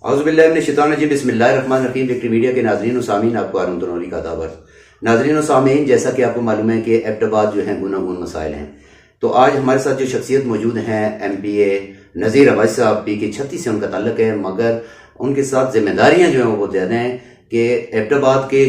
اعوذ باللہ من الشیطان الرجیم، بسم اللہ الرحمن الرحیم۔ وکٹری میڈیا کے ناظرین و سامعین، آپ کو ہارون تنوری کا دعوت۔ ناظرین و سامعین، جیسا کہ آپ کو معلوم ہے کہ ایبٹ آباد جو ہیں گوناگون مسائل ہیں، تو آج ہمارے ساتھ جو شخصیت موجود ہیں ایم پی اے نذیر عباسی صاحب، پی کے 36 سے ان کا تعلق ہے، مگر ان کے ساتھ ذمہ داریاں جو ہیں وہ زیادہ ہیں کہ ایبٹ آباد کے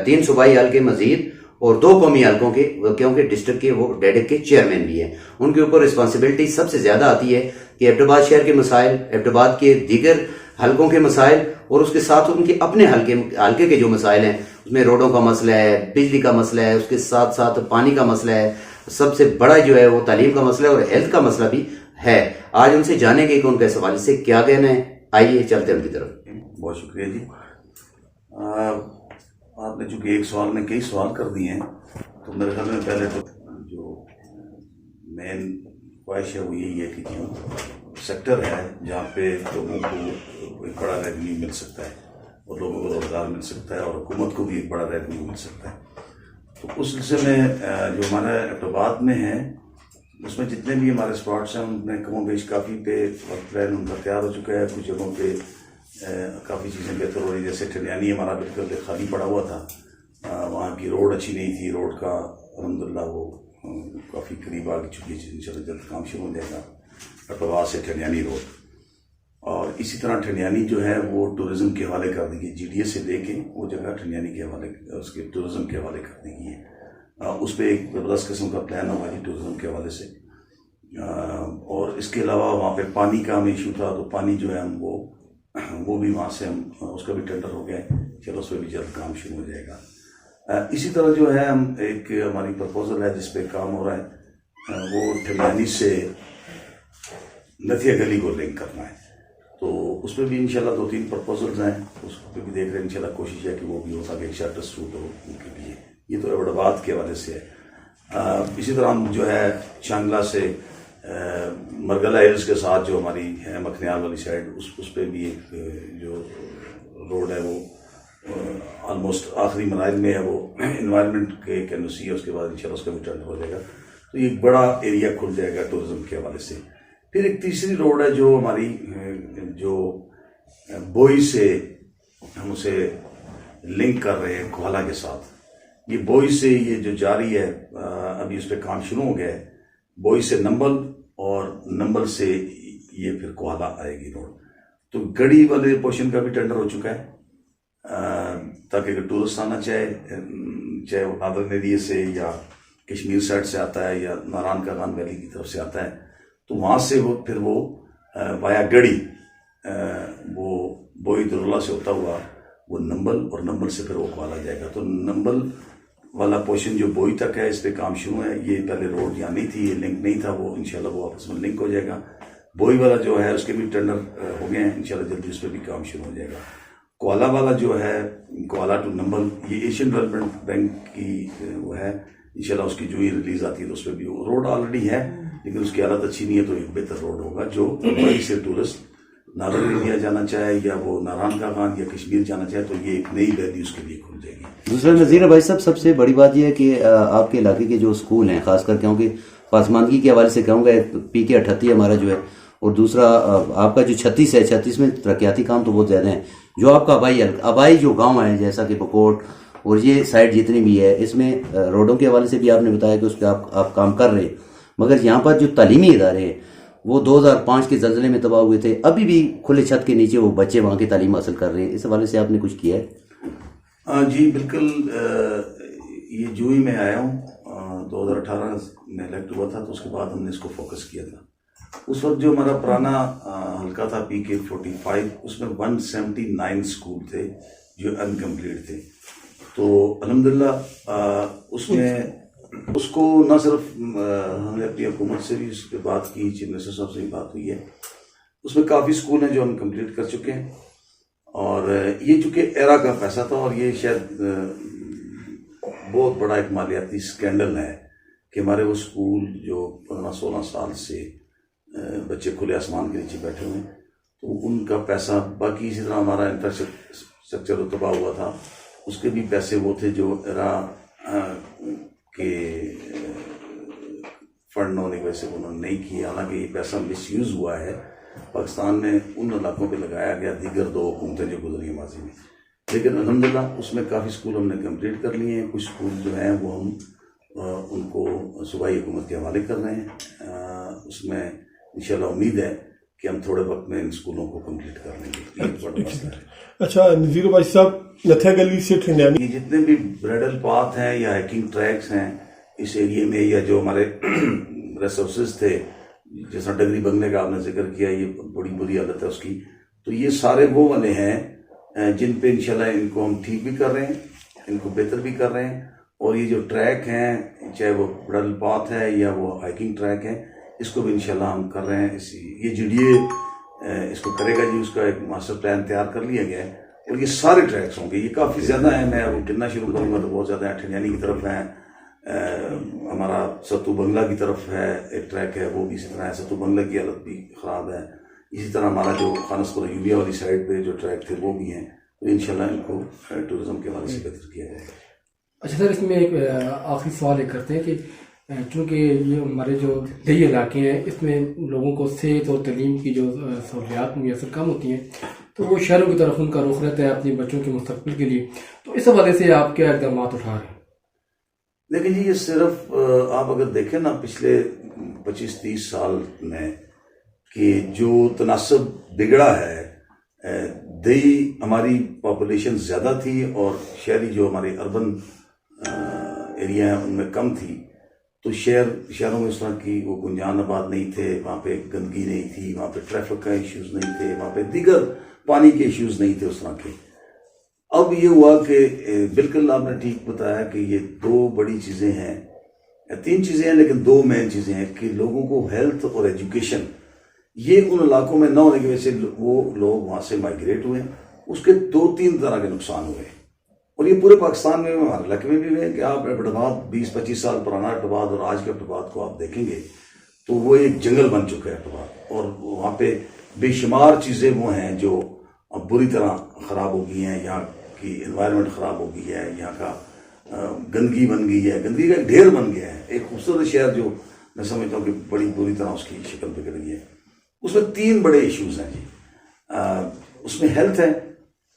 3 صوبائی حلقے مزید اور 2 قومی حلقوں کے، کیونکہ ڈسٹرکٹ کے وہ ڈیڈک کے چیئرمین بھی ہیں، ان کے اوپر رسپانسبلٹی سب سے زیادہ آتی ہے کہ ایبٹ آباد شہر کے مسائل، ایبٹ آباد کے دیگر حلقوں کے مسائل اور اس کے ساتھ ان کے اپنے حلقے کے جو مسائل ہیں، اس میں روڈوں کا مسئلہ ہے، بجلی کا مسئلہ ہے، اس کے ساتھ ساتھ پانی کا مسئلہ ہے، سب سے بڑا جو ہے وہ تعلیم کا مسئلہ ہے اور ہیلتھ کا مسئلہ بھی ہے۔ آج ان سے جانیں گے کہ ان کا اس حوالے سے کیا کہنا ہے۔ آئیے چلتے ہیں ان کی طرف۔ بہت شکریہ جی۔ آپ نے چونکہ ایک سوال میں کئی سوال کر دیے ہیں، تو میرے خیال میں پہلے تو جو مین خواہش ہے وہ یہی ہے کہ جو سیکٹر ہے جہاں پہ لوگوں کو ایک بڑا ریونیو مل سکتا ہے اور لوگوں کو روزگار مل سکتا ہے اور حکومت کو بھی ایک بڑا ریونیو مل سکتا ہے، تو اس سلسلے میں جو ہمارا ایبٹ آباد میں ہے، اس میں جتنے بھی ہمارے اسپاٹس ہیں ان میں کم و بیش کافی پہ وقت پلان ان کا تیار ہو چکا ہے۔ کچھ جگہوں پہ کافی چیزیں بہتر ہو رہی، جیسے ٹھلیانی ہمارا بالکل خالی پڑا ہوا تھا، وہاں کی روڈ اچھی نہیں تھی، روڈ کا الحمدللہ وہ کافی قریب آ چکی ہے، انشاءاللہ جلد کام شروع ہو جائے گا ایبٹ آباد سے ٹھلیانی روڈ۔ اور اسی طرح ٹھلیانی جو ہے وہ ٹورزم کے حوالے کر دی گئی، جی ڈی ایس سے لے کے وہ جگہ ٹھلیانی کے حوالے، اس کے ٹورزم کے حوالے کر دی گئی ہے۔ اس پہ ایک زبردست قسم کا پلان ہوگا جی ٹورزم کے حوالے سے۔ اور اس کے علاوہ وہاں پہ پانی کا ہمیں ایشو تھا، تو پانی جو ہے ہم وہ بھی وہاں سے ہم اس کا بھی ٹینڈر ہو گیا ہے، چلو اس پہ بھی جلد کام شروع ہو جائے گا۔ اسی طرح جو ہے ہم ایک ہماری پرپوزل ہے جس پہ کام ہو رہا ہے، وہ ٹھلیانی سے نتھیا گلی کو لنک کرنا ہے، تو اس پہ بھی انشاءاللہ 2-3 پرپوزلز ہیں، اس پہ بھی دیکھ رہے ہیں، انشاءاللہ کوشش ہے کہ وہ بھی ہو سکے ایک شارٹیسٹ روٹ ہو ان کے لیے۔ یہ تو ایبٹ آباد کے حوالے سے ہے۔ اسی طرح ہم جو ہے چانگلہ سے مرگلہ ہلز کے ساتھ جو ہماری ہے مکھنیال والی سائڈ، اس پہ بھی ایک جو روڈ ہے وہ آلموسٹ آخری مراحل میں ہے، وہ انوائرمنٹ کے ایک این او سی ہے، اس کے بعد انشاءاللہ اس کا بھی ٹرن ہو جائے گا، تو یہ ایک بڑا ایریا کھل جائے گا ٹورزم کے حوالے سے۔ پھر ایک تیسری روڈ ہے جو ہماری جو بوئی سے ہم اسے لنک کر رہے ہیں کوہالہ کے ساتھ۔ یہ بوئی سے یہ جو جاری ہے، ابھی اس پہ کام شروع ہو گیا ہے، بوئی سے نمبل اور نمبل سے یہ پھر کوہالہ آئے گی روڈ، تو گڑی والے پورشن کا بھی ٹینڈر ہو چکا ہے، تاکہ اگر ٹورسٹ آنا چاہے وہ نادر ایریے سے یا کشمیر سائڈ سے آتا ہے یا ناران کاغان ویلی کی طرف سے آتا ہے، تو وہاں سے وہ پھر وہ وایا گڑی وہ بوئی درولہ سے ہوتا ہوا وہ نمبل، اور نمبل سے پھر وہ کوہالہ جائے گا۔ تو نمبل والا پورشن جو بوئی تک ہے اس پہ کام شروع ہے، یہ پہلے روڈ یہاں نہیں تھی، یہ لنک نہیں تھا، وہ انشاءاللہ وہ آپس میں لنک ہو جائے گا۔ بوئی والا جو ہے اس کے بھی ٹینڈر ہو گئے ہیں، انشاءاللہ جلدی اس پہ بھی کام شروع ہو جائے گا۔ کوہالہ والا جو ہے کوہالہ ٹو نمبل، یہ ایشین ڈیولپمنٹ بینک کی وہ ہے، انشاءاللہ اس کی جو ہی ریلیز آتی ہے تو اس پہ بھی وہ روڈ آلریڈی ہے، لیکن اس کی حالت اچھی نہیں ہے، تو ایک بہتر روڈ ہوگا جو بڑی سے ٹورسٹ نادر انڈیا جانا چاہے یا وہ ناران کاغان یا کشمیر جانا چاہے تو یہ ایک نئی ویلی اس کے لیے کھل جائے گی۔ دوسرا نذیر بھائی صاحب، سب سے بڑی بات یہ ہے کہ آپ کے علاقے کے جو اسکول ہیں، خاص کر کیونکہ پاسماندگی کے حوالے سے کہوں گا پی کے 38 ہمارا جو ہے، اور دوسرا آپ کا جو 36 ہے، 36 میں ترقیاتی کام تو بہت زیادہ ہیں، جو آپ کا آبائی جو گاؤں ہیں جیسا کہ بکوٹ اور یہ سائڈ جتنی بھی ہے، اس میں روڈوں کے حوالے سے بھی آپ نے بتایا کہ اس پہ آپ کام کر رہے ہیں، مگر یہاں پر جو تعلیمی ادارے ہیں وہ 2005 کے زلزلے میں تباہ ہوئے تھے، ابھی بھی کھلے چھت کے نیچے وہ بچے وہاں کی تعلیم حاصل کر رہے ہیں، اس حوالے سے آپ نے کچھ کیا ہے؟ جی بالکل، یہ جو ہی میں آیا ہوں 2018 میں الیکٹ ہوا تھا، تو اس کے بعد ہم نے اس کو فوکس کیا تھا۔ اس وقت جو ہمارا پرانا حلقہ تھا پی کے 45، اس میں 179 اسکول تھے جو انکمپلیٹ تھے، تو الحمدللہ اس میں اس کو نہ صرف ہم نے اپنی حکومت سے بھی اس پہ بات کی، چیف منسٹر صاحب سے بھی بات ہوئی ہے، اس میں کافی اسکول ہیں جو ہم کمپلیٹ کر چکے ہیں، اور یہ چونکہ ایرا کا پیسہ تھا، اور یہ شاید بہت بڑا ایک مالیاتی اسکینڈل ہے کہ ہمارے وہ اسکول جو 15-16 سال سے بچے کھلے آسمان کے نیچے بیٹھے ہوئے ہیں، تو ان کا پیسہ، باقی اسی طرح ہمارا انفراسٹرکچر تباہ ہوا تھا، اس کے بھی پیسے وہ تھے جو ایرا کے فنڈ ہونے کی وجہ سے انہوں نے نہیں کیے، حالانکہ یہ پیسہ مس یوز ہوا ہے، پاکستان میں ان علاقوں پہ لگایا گیا دیگر 2 حکومتیں جو گزری ہیں ماضی میں، لیکن الحمدللہ اس میں کافی اسکول ہم نے کمپلیٹ کر لیے ہیں. کچھ اسکول جو ہیں وہ ہم ان کو صوبائی حکومت کے حوالے کر رہے ہیں. اس میں انشاءاللہ امید ہے کہ ہم تھوڑے وقت میں ان اسکولوں کو کمپلیٹ کر لیں گے. یہ بڑا مسئلہ ہے. اچھا نذیر بھائی صاحب، نتھیا گلی سے ٹھنڈیانی، یہ جتنے بھی برائڈل پاتھ ہیں یا ہائکنگ ٹریکس ہیں اس ایریے میں، یا جو ہمارے ریسورسز تھے، جیسا ڈگری بنگلے کا آپ نے ذکر کیا، یہ بڑی بری حالت ہے اس کی، تو یہ سارے وہ والے ہیں جن پہ انشاءاللہ ان کو ہم ٹھیک بھی کر رہے ہیں، ان کو بہتر بھی کر رہے ہیں. اور یہ جو ٹریک ہیں، چاہے وہ برائڈل پاتھ ہے یا وہ ہائکنگ ٹریک ہے، اس کو بھی انشاءاللہ ہم کر رہے ہیں. یہ GDA اس کو کرے گا جی، اس کا ایک ماسٹر پلان تیار کر لیا گیا ہے، اور یہ سارے ٹریکس ہوں گے. یہ کافی زیادہ ہیں، میں اب گننا شروع کروں گا تو بہت زیادہ ہیں. ٹھنڈیانی کی طرف ہیں، ہمارا ستو بنگلہ کی طرف ہے ایک ٹریک ہے، وہ بھی اسی طرح ہے. ستو بنگلہ کی حالت بھی خراب ہے. اسی طرح ہمارا جو خانسپور یوبیا والی سائڈ پہ جو ٹریک تھے وہ بھی ہیں. تو انشاءاللہ ان کو ٹورزم کے حوالے سے بہتر کیا جائے گا. اچھا سر، اس میں ایک آخری سوال یہ کرتے ہیں کہ چونکہ یہ ہمارے جو دیہی علاقے ہیں، اس میں لوگوں کو صحت اور تعلیم کی جو سہولیات میسر کم ہوتی ہیں، تو وہ شہروں کی طرف ان کا رخ رہتا ہے اپنے بچوں کے مستقبل کے لیے. تو اس حوالے سے آپ کیا اقدامات اٹھا رہے ہیں؟ لیکن جی، یہ صرف آپ اگر دیکھیں نا پچھلے 25-30 سال میں کہ جو تناسب بگڑا ہے، دیہی ہماری پاپولیشن زیادہ تھی اور شہری جو ہمارے اربن ایریا ہیں ان میں کم تھی. تو شہروں میں اس طرح کی وہ گنجان آباد نہیں تھے، وہاں پہ گندگی نہیں تھی، وہاں پہ ٹریفک کا ایشوز نہیں تھے، وہاں پہ دیگر پانی کے ایشوز نہیں تھے اس طرح کے. اب یہ ہوا کہ بالکل آپ نے ٹھیک بتایا کہ یہ 2 بڑی چیزیں ہیں، 3 چیزیں ہیں لیکن 2 مین چیزیں ہیں کہ لوگوں کو ہیلتھ اور ایجوکیشن، یہ ان علاقوں میں نہ ہونے کی وجہ سے وہ لوگ وہاں سے مائگریٹ ہوئے. اس کے 2-3 طرح کے نقصان ہوئے، اور یہ پورے پاکستان میں ہمارے علاقے میں بھی ہوئے. کہ آپ ایبٹ آباد 20-25 سال پرانا ایبٹ آباد اور آج کے ایبٹ آباد کو آپ دیکھیں گے تو وہ ایک جنگل بن چکا ہے ایبٹ آباد. اور وہاں پہ بے شمار چیزیں وہ ہیں جو اب بری طرح خراب ہو گئی ہیں. یہاں کی انوائرمنٹ خراب ہو گئی ہے، یہاں کا گندگی بن گئی ہے، گندگی کا ایک ڈھیر بن گیا ہے. ایک خوبصورت شہر جو میں سمجھتا ہوں کہ بڑی بری طرح اس کی شکل بگڑ گئی ہے. اس میں 3 بڑے ایشوز ہیں جی. اس میں ہیلتھ ہے،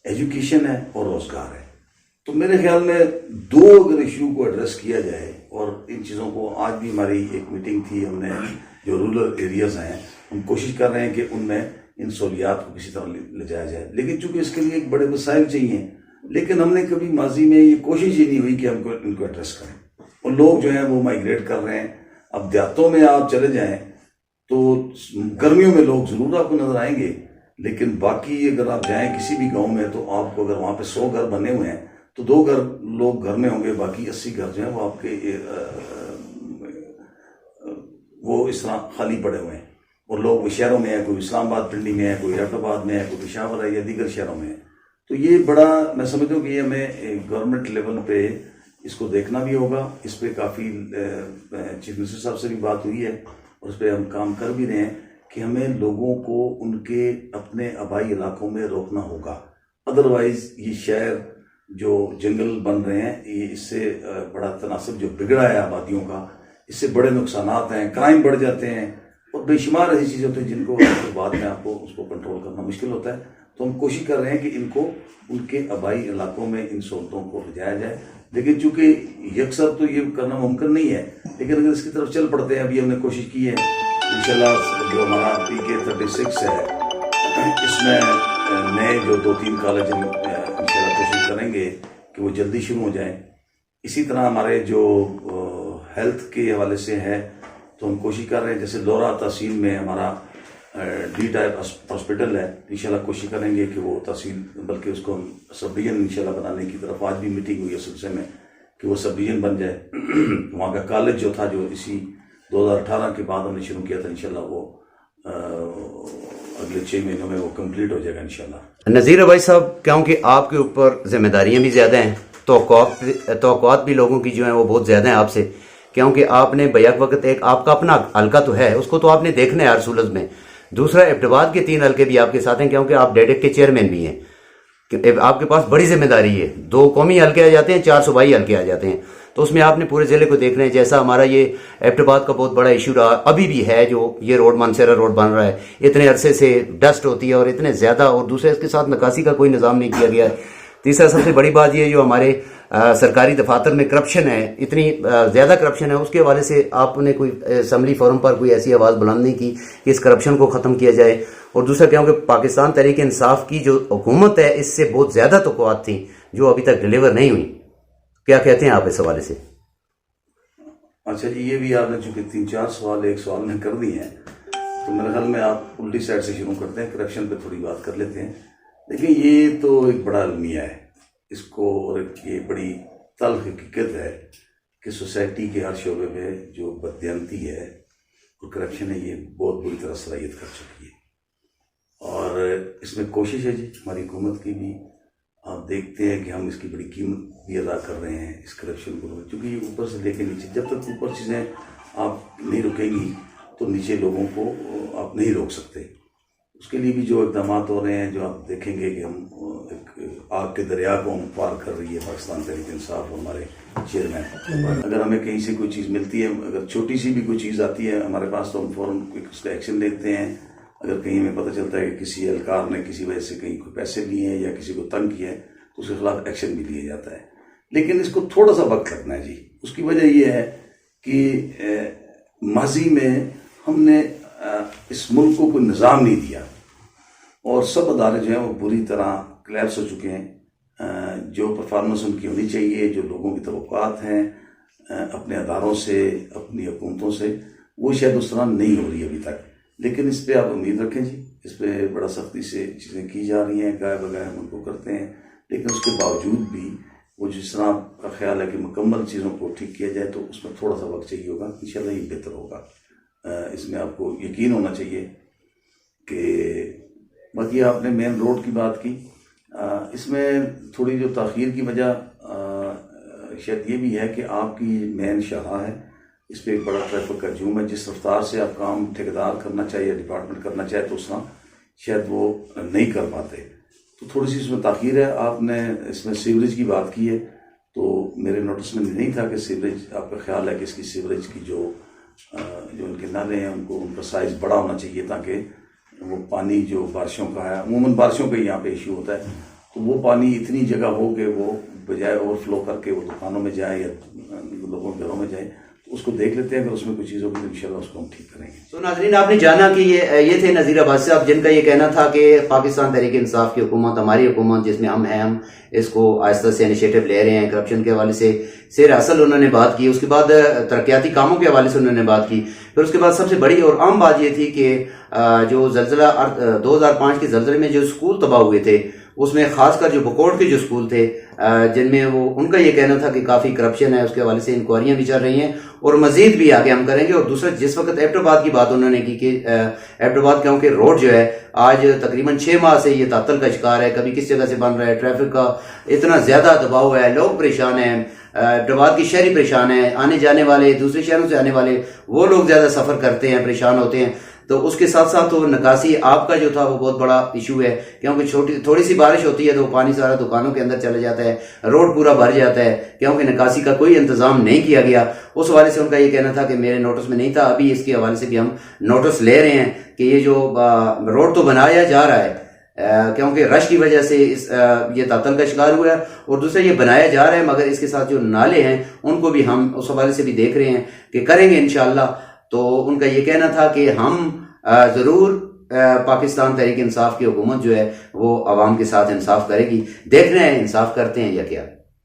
ایجوکیشن ہے اور روزگار ہے. تو میرے خیال میں 2 اگر ایشو کو ایڈریس کیا جائے، اور ان چیزوں کو آج بھی ہماری ایک میٹنگ تھی، ہم نے جو رورل ایریاز ہیں ہم کوشش کر رہے ہیں کہ ان میں ان سہولیات کو کسی طرح لے جایا جائے. لیکن چونکہ اس کے لیے ایک بڑے وسائل چاہیے، لیکن ہم نے کبھی ماضی میں یہ کوشش ہی نہیں ہوئی کہ ہم کو ان کو ایڈریس کریں. اور لوگ جو ہیں وہ مائگریٹ کر رہے ہیں. اب دیہاتوں میں آپ چلے جائیں تو گرمیوں میں لوگ ضرور آپ کو نظر آئیں گے، لیکن باقی اگر آپ جائیں کسی بھی گاؤں میں تو آپ کو اگر وہاں پہ 100 گھر بنے ہوئے ہیں تو 2 گھر لوگ گھر میں ہوں گے، باقی 80 گھر جو ہیں وہ آپ کے وہ اس طرح خالی پڑے ہوئے ہیں. اور لوگ شہروں میں ہیں، کوئی اسلام آباد پنڈی میں ہے، کوئی ایبٹ آباد میں ہے، کوئی پشاور ہے یا دیگر شہروں میں ہے. تو یہ بڑا میں سمجھتا ہوں کہ یہ ہمیں گورنمنٹ لیول پہ اس کو دیکھنا بھی ہوگا. اس پہ کافی چیف منسٹر صاحب سے بھی بات ہوئی ہے اور اس پہ ہم کام کر بھی رہے ہیں کہ ہمیں لوگوں کو ان کے اپنے آبائی علاقوں میں روکنا ہوگا. ادروائز یہ شہر جو جنگل بن رہے ہیں، یہ اس سے بڑا تناسب جو بگڑا ہے آبادیوں کا، اس سے بڑے نقصانات ہیں. کرائم بڑھ جاتے ہیں اور بے شمار ایسی چیزیں ہوتی ہیں جن کو بعد میں آپ کو اس کو کنٹرول کرنا مشکل ہوتا ہے. تو ہم کوشش کر رہے ہیں کہ ان کو ان کے آبائی علاقوں میں ان سہولتوں کو لے جایا جائے. لیکن چونکہ یکسر تو یہ کرنا ممکن نہیں ہے، لیکن اگر اس کی طرف چل پڑتے ہیں، ابھی ہم نے کوشش کی ہے انشاءاللہ جو ہمارا PK36 ہے اس میں نئے جو 2-3 کالج انشاءاللہ کوشش کریں گے کہ وہ جلدی شروع ہو جائیں. اسی طرح ہمارے جو ہیلتھ کے حوالے سے ہے تو ہم کوشش کر رہے ہیں، جیسے لورا تحصیل میں ہمارا D ٹائپ ہاسپٹل ہے، انشاءاللہ کوشش کریں گے کہ وہ تحصیل بلکہ اس کو ہم سب ڈویژن انشاءاللہ بنانے کی طرف آج بھی میٹنگ ہوئی ہے سلسلے میں کہ وہ سب ڈویژن بن جائے. وہاں کا کالج جو تھا جو اسی 2018 کے بعد ہم نے شروع کیا تھا، انشاءاللہ وہ اگلے 6 مہینوں میں وہ کمپلیٹ ہو جائے گا انشاءاللہ. نذیر بھائی صاحب، کیونکہ آپ کے اوپر ذمہ داریاں بھی زیادہ ہیں، توقعات بھی لوگوں کی جو ہیں وہ بہت زیادہ ہیں آپ سے، کیونکہ آپ نے بیک وقت ایک آپ کا اپنا حلقہ تو ہے، اس کو تو آپ نے دیکھنا ہے ہر صورت میں. دوسرا ایبٹ آباد کے 3 حلقے بھی آپ کے ساتھ ہیں، کیونکہ آپ ڈیڈک کے چیئرمین بھی ہیں. آپ کے پاس بڑی ذمہ داری ہے. 2 قومی حلقے آ جاتے ہیں، 4 صوبائی حلقے آ جاتے ہیں. تو اس میں آپ نے پورے ضلع کو دیکھ رہے ہیں، جیسا ہمارا یہ ایبٹ آباد کا بہت بڑا ایشو رہا، ابھی بھی ہے، جو یہ روڈ مانسیرا روڈ بن رہا ہے، اتنے عرصے سے ڈسٹ ہوتی ہے اور اتنے زیادہ، اور دوسرے اس کے ساتھ نکاسی کا کوئی نظام نہیں کیا گیا ہے۔ تیسرا سب سے بڑی بات یہ جو ہمارے سرکاری دفاتر میں کرپشن ہے، اتنی زیادہ کرپشن ہے، اس کے حوالے سے آپ نے کوئی اسمبلی فورم پر کوئی ایسی آواز بلند نہیں کی کہ اس کرپشن کو ختم کیا جائے۔ اور دوسرا کیونکہ پاکستان تحریک انصاف کی جو حکومت ہے، اس سے بہت زیادہ توقعات تھیں جو ابھی تک ڈیلیور نہیں ہوئی۔ کیا کہتے ہیں آپ اس حوالے سے؟ اچھا جی، یہ بھی آپ نے چونکہ 3-4 سوال ایک سوال میں کر دیے ہیں، تو میرے خیال میں آپ الٹی سائڈ سے شروع کرتے ہیں، کرپشن پہ تھوڑی بات کر لیتے ہیں۔ دیکھیں، یہ تو ایک بڑا المیہ ہے، اس کو، اور یہ بڑی تلخ حقیقت ہے کہ سوسائٹی کے ہر شعبے میں جو بددیانتی ہے اور کرپشن ہے، یہ بہت بری طرح صلاحیت کر چکی ہے۔ اور اس میں کوشش ہے جی ہماری حکومت کی بھی، آپ دیکھتے ہیں کہ ہم اس کی بڑی قیمت بھی ادا کر رہے ہیں اس کرپشن کو، کیونکہ یہ اوپر سے لے کے نیچے، جب تک اوپر چیزیں آپ نہیں رکیں گی تو نیچے لوگوں کو آپ نہیں روک سکتے۔ اس کے لیے بھی جو اقدامات ہو رہے ہیں، جو آپ دیکھیں گے کہ ہم ایک آگ کے دریا کو ہم پار کر رہی ہے پاکستان تحریک انصاف اور ہمارے چیئرمین۔ اگر ہمیں کہیں سے کوئی چیز ملتی ہے، اگر چھوٹی سی بھی کوئی چیز آتی ہے ہمارے پاس، تو ہم فوراً اس کا ایکشن لیتے ہیں۔ اگر کہیں ہمیں پتہ چلتا ہے کہ کسی اہلکار نے کسی وجہ سے کہیں کوئی پیسے لیے ہیں یا کسی کو تنگ کیا ہے، تو اس کے خلاف ایکشن بھی لیا جاتا ہے۔ لیکن اس کو تھوڑا سا وقت لگنا ہے جی۔ اس کی وجہ یہ ہے کہ ماضی میں ہم نے اس ملک کو کوئی نظام نہیں دیا، اور سب ادارے جو ہیں وہ بری طرح کلیپس ہو چکے ہیں۔ جو پرفارمنس ان کی ہونی چاہیے، جو لوگوں کی توقعات ہیں اپنے اداروں سے، اپنی حکومتوں سے، وہ شاید اس طرح نہیں ہو رہی ابھی تک۔ لیکن اس پہ آپ امید رکھیں جی، اس پہ بڑا سختی سے چیزیں کی جا رہی ہیں، گائے بغیر ہم ان کو کرتے ہیں، لیکن اس کے باوجود بھی وہ جس طرح کا خیال ہے کہ مکمل چیزوں کو ٹھیک کیا جائے، تو اس میں تھوڑا سا وقت چاہیے ہوگا، انشاءاللہ یہ بہتر ہوگا۔ اس میں آپ کو یقین ہونا چاہیے کہ باقی آپ نے مین روڈ کی بات کی، اس میں تھوڑی جو تاخیر کی وجہ شاید یہ بھی ہے کہ آپ کی مین شاہراہ ہے، اس پہ ایک بڑا ٹریفک کا ہجوم ہے۔ جس رفتار سے آپ کام ٹھیکیدار کرنا چاہیے، ڈپارٹمنٹ کرنا چاہے، تو اس طرح شاید وہ نہیں کر پاتے، تو تھوڑی سی اس میں تاخیر ہے۔ آپ نے اس میں سیوریج کی بات کی ہے، تو میرے نوٹس میں نہیں تھا کہ سیوریج، آپ کا خیال ہے کہ اس کی سیوریج کی جو ان کے نالے ہیں، ان کا سائز بڑا ہونا چاہیے، تاکہ وہ پانی جو بارشوں کا ہے، عموماً بارشوں کا یہاں پہ ایشو ہوتا ہے، تو وہ پانی اتنی جگہ ہو کہ وہ بجائے اوور فلو کر کے وہ دکانوں میں جائے یا لوگوں کے گھروں میں جائے، تو اس کو دیکھ لیتے ہیں۔ اگر اس میں کوئی چیز ہوگی تو انشاءاللہ اس کو ہم ٹھیک کریں گے۔ تو ناظرین، آپ نے جانا کہ یہ تھے نذیر عباسی صاحب، جن کا یہ کہنا تھا کہ پاکستان تحریک انصاف کی حکومت، ہماری حکومت جس میں ہم ہیں، ہم اس کو آہستہ سے انیشیٹو لے رہے ہیں۔ کرپشن کے حوالے سے سیر اصل انہوں نے بات کی، اس کے بعد ترقیاتی کاموں کے حوالے سے انہوں نے بات کی، پھر اس کے بعد سب سے بڑی اور عام بات یہ تھی کہ جو زلزلہ 2005 کے زلزلے میں جو اسکول تباہ ہوئے تھے، اس میں خاص کر جو بکوڑ کے جو اسکول تھے، جن میں وہ ان کا یہ کہنا تھا کہ کافی کرپشن ہے، اس کے حوالے سے انکوائریاں بھی چل رہی ہیں اور مزید بھی آگے ہم کریں گے۔ اور دوسرا، جس وقت ایبٹ آباد کی بات انہوں نے کی کہ ایبٹ آباد کیونکہ روڈ جو ہے آج تقریباً 6 ماہ سے یہ تعطل کا شکار ہے، کبھی کس جگہ سے بن رہا ہے، ٹریفک کا اتنا زیادہ دباؤ ہے، لوگ پریشان ہیں، ایبٹ آباد کی شہری پریشان ہیں، آنے جانے والے، دوسرے شہروں سے آنے والے وہ لوگ زیادہ سفر کرتے ہیں، پریشان ہوتے ہیں۔ تو اس کے ساتھ ساتھ وہ نکاسی آپ کا جو تھا وہ بہت بڑا ایشو ہے، کیونکہ تھوڑی سی بارش ہوتی ہے تو پانی سارا دکانوں کے اندر چلا جاتا ہے، روڈ پورا بھر جاتا ہے، کیونکہ نکاسی کا کوئی انتظام نہیں کیا گیا۔ اس حوالے سے ان کا یہ کہنا تھا کہ میرے نوٹس میں نہیں تھا، ابھی اس کے حوالے سے بھی ہم نوٹس لے رہے ہیں کہ یہ جو روڈ تو بنایا جا رہا ہے، کیونکہ رش کی وجہ سے یہ تعطل کا شکار ہوا ہے، اور دوسرا یہ بنایا جا رہا ہے، مگر اس کے ساتھ جو نالے ہیں ان کو بھی ہم اس حوالے سے بھی دیکھ رہے ہیں کہ کریں گے انشاءاللہ۔ تو ان کا یہ کہنا تھا کہ ہم ضرور پاکستان تحریک انصاف کی حکومت جو ہے وہ عوام کے ساتھ انصاف کرے گی، دیکھ رہے ہیں انصاف کرتے ہیں یا کیا۔